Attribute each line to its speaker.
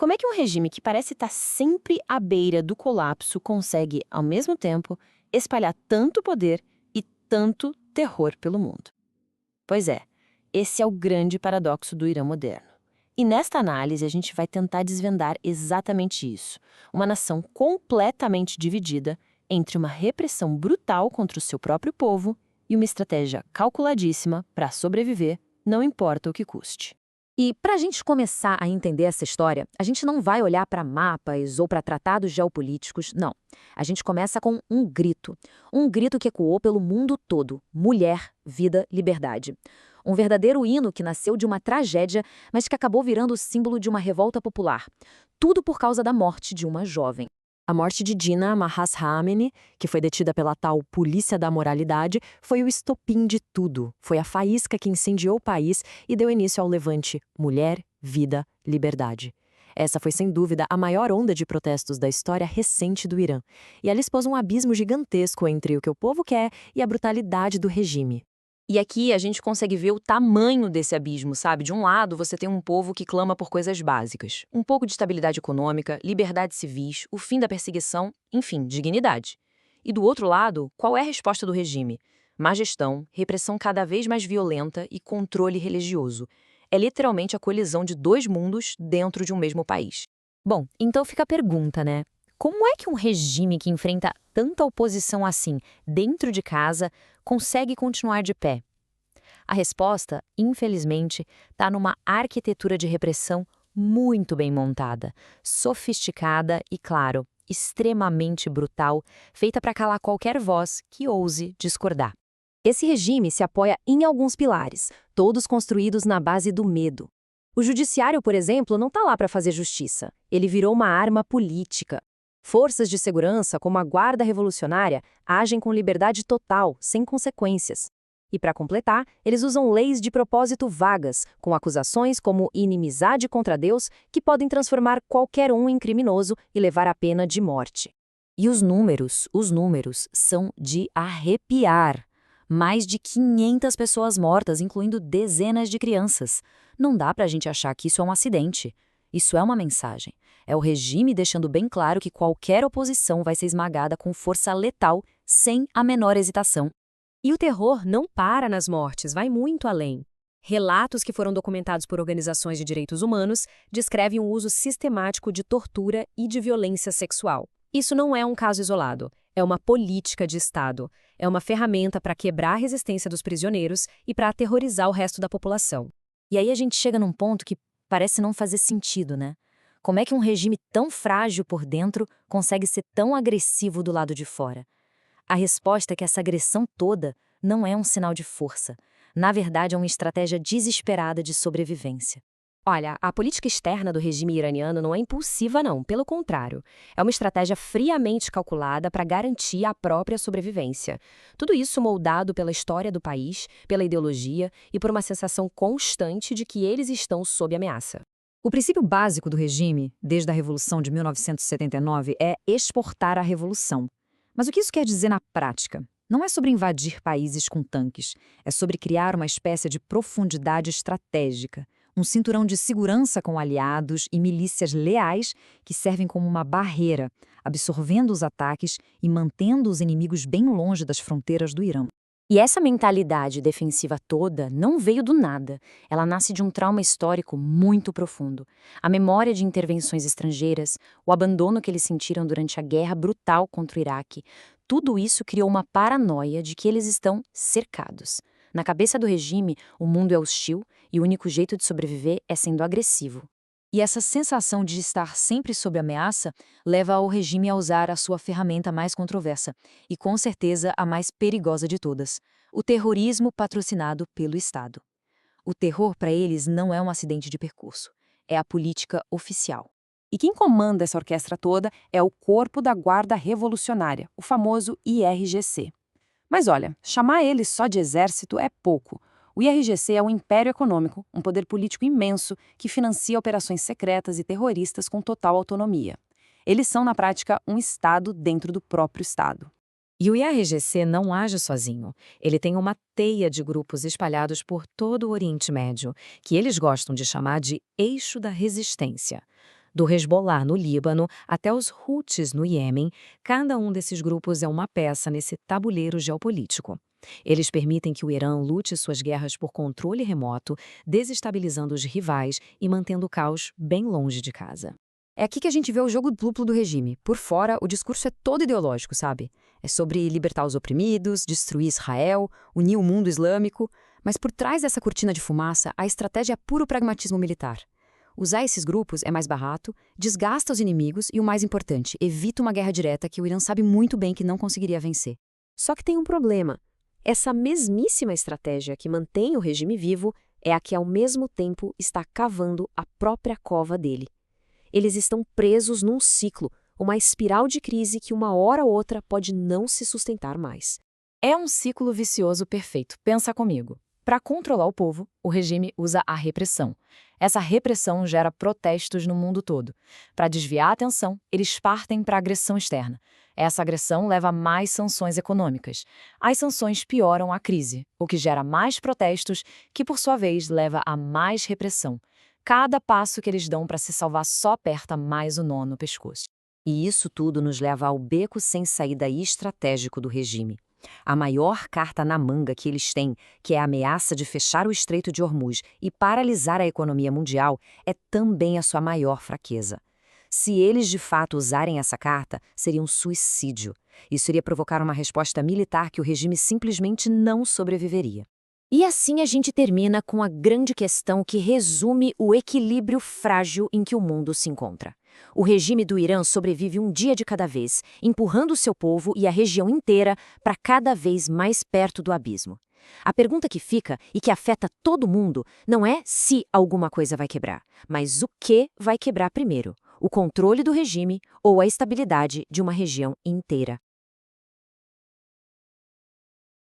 Speaker 1: Como é que um regime que parece estar sempre à beira do colapso consegue, ao mesmo tempo, espalhar tanto poder e tanto terror pelo mundo? Pois é, esse é o grande paradoxo do Irã moderno. E nesta análise a gente vai tentar desvendar exatamente isso. Uma nação completamente dividida entre uma repressão brutal contra o seu próprio povo e uma estratégia calculadíssima para sobreviver, não importa o que custe.
Speaker 2: E para a gente começar a entender essa história, a gente não vai olhar para mapas ou para tratados geopolíticos, não. A gente começa com um grito. Um grito que ecoou pelo mundo todo: mulher, vida, liberdade. Um verdadeiro hino que nasceu de uma tragédia, mas que acabou virando o símbolo de uma revolta popular. Tudo por causa da morte de uma jovem.
Speaker 3: A morte de Dina Mahsa-Amini, que foi detida pela tal Polícia da Moralidade, foi o estopim de tudo. Foi a faísca que incendiou o país e deu início ao levante Mulher, Vida, Liberdade. Essa foi, sem dúvida, a maior onda de protestos da história recente do Irã. E ela expôs um abismo gigantesco entre o que o povo quer e a brutalidade do regime.
Speaker 2: E aqui a gente consegue ver o tamanho desse abismo, sabe? De um lado, você tem um povo que clama por coisas básicas. Um pouco de estabilidade econômica, liberdades civis, o fim da perseguição, enfim, dignidade. E do outro lado, qual é a resposta do regime? Má gestão, repressão cada vez mais violenta e controle religioso. É literalmente a colisão de dois mundos dentro de um mesmo país.
Speaker 4: Bom, então fica a pergunta, né? Como é que um regime que enfrenta tanta oposição assim dentro de casa consegue continuar de pé? A resposta, infelizmente, está numa arquitetura de repressão muito bem montada, sofisticada e, claro, extremamente brutal, feita para calar qualquer voz que ouse discordar.
Speaker 2: Esse regime se apoia em alguns pilares, todos construídos na base do medo. O judiciário, por exemplo, não está lá para fazer justiça. Ele virou uma arma política. Forças de segurança, como a Guarda Revolucionária, agem com liberdade total, sem consequências. E, para completar, eles usam leis de propósito vagas, com acusações como inimizade contra Deus, que podem transformar qualquer um em criminoso e levar à pena de morte.
Speaker 4: E os números são de arrepiar. Mais de 500 pessoas mortas, incluindo dezenas de crianças. Não dá pra gente achar que isso é um acidente. Isso é uma mensagem. É o regime deixando bem claro que qualquer oposição vai ser esmagada com força letal, sem a menor hesitação.
Speaker 5: E o terror não para nas mortes, vai muito além. Relatos que foram documentados por organizações de direitos humanos descrevem o uso sistemático de tortura e de violência sexual. Isso não é um caso isolado, é uma política de Estado. É uma ferramenta para quebrar a resistência dos prisioneiros e para aterrorizar o resto da população.
Speaker 4: E aí a gente chega num ponto que parece não fazer sentido, né? Como é que um regime tão frágil por dentro consegue ser tão agressivo do lado de fora? A resposta é que essa agressão toda não é um sinal de força. Na verdade, é uma estratégia desesperada de sobrevivência.
Speaker 5: Olha, a política externa do regime iraniano não é impulsiva, não. Pelo contrário, é uma estratégia friamente calculada para garantir a própria sobrevivência. Tudo isso moldado pela história do país, pela ideologia e por uma sensação constante de que eles estão sob ameaça.
Speaker 2: O princípio básico do regime, desde a Revolução de 1979, é exportar a revolução. Mas o que isso quer dizer na prática? Não é sobre invadir países com tanques, é sobre criar uma espécie de profundidade estratégica, um cinturão de segurança com aliados e milícias leais que servem como uma barreira, absorvendo os ataques e mantendo os inimigos bem longe das fronteiras do Irã.
Speaker 4: E essa mentalidade defensiva toda não veio do nada. Ela nasce de um trauma histórico muito profundo. A memória de intervenções estrangeiras, o abandono que eles sentiram durante a guerra brutal contra o Iraque, tudo isso criou uma paranoia de que eles estão cercados. Na cabeça do regime, o mundo é hostil e o único jeito de sobreviver é sendo agressivo.
Speaker 2: E essa sensação de estar sempre sob ameaça leva ao regime a usar a sua ferramenta mais controversa e, com certeza, a mais perigosa de todas: o terrorismo patrocinado pelo Estado. O terror, para eles, não é um acidente de percurso, é a política oficial.
Speaker 6: E quem comanda essa orquestra toda é o Corpo da Guarda Revolucionária, o famoso IRGC. Mas olha, chamar eles só de exército é pouco. O IRGC é um império econômico, um poder político imenso que financia operações secretas e terroristas com total autonomia. Eles são, na prática, um Estado dentro do próprio Estado.
Speaker 2: E o IRGC não age sozinho. Ele tem uma teia de grupos espalhados por todo o Oriente Médio, que eles gostam de chamar de eixo da resistência.
Speaker 5: Do Hezbollah no Líbano até os Houthis no Iêmen, cada um desses grupos é uma peça nesse tabuleiro geopolítico. Eles permitem que o Irã lute suas guerras por controle remoto, desestabilizando os rivais e mantendo o caos bem longe de casa.
Speaker 2: É aqui que a gente vê o jogo duplo do regime. Por fora, o discurso é todo ideológico, sabe? É sobre libertar os oprimidos, destruir Israel, unir o mundo islâmico. Mas por trás dessa cortina de fumaça, a estratégia é puro pragmatismo militar. Usar esses grupos é mais barato, desgasta os inimigos e, o mais importante, evita uma guerra direta que o Irã sabe muito bem que não conseguiria vencer. Só que tem um problema. Essa mesmíssima estratégia que mantém o regime vivo é a que, ao mesmo tempo, está cavando a própria cova dele. Eles estão presos num ciclo, uma espiral de crise que uma hora ou outra pode não se sustentar mais.
Speaker 4: É um ciclo vicioso perfeito. Pensa comigo. Para controlar o povo, o regime usa a repressão. Essa repressão gera protestos no mundo todo. Para desviar a atenção, eles partem para a agressão externa. Essa agressão leva a mais sanções econômicas. As sanções pioram a crise, o que gera mais protestos, que por sua vez leva a mais repressão. Cada passo que eles dão para se salvar só aperta mais o nó no pescoço.
Speaker 2: E isso tudo nos leva ao beco sem saída estratégico do regime. A maior carta na manga que eles têm, que é a ameaça de fechar o Estreito de Hormuz e paralisar a economia mundial, é também a sua maior fraqueza. Se eles de fato usarem essa carta, seria um suicídio. Isso iria provocar uma resposta militar que o regime simplesmente não sobreviveria. E assim a gente termina com a grande questão que resume o equilíbrio frágil em que o mundo se encontra. O regime do Irã sobrevive um dia de cada vez, empurrando seu povo e a região inteira para cada vez mais perto do abismo. A pergunta que fica e que afeta todo mundo não é se alguma coisa vai quebrar, mas o que vai quebrar primeiro: o controle do regime ou a estabilidade de uma região inteira.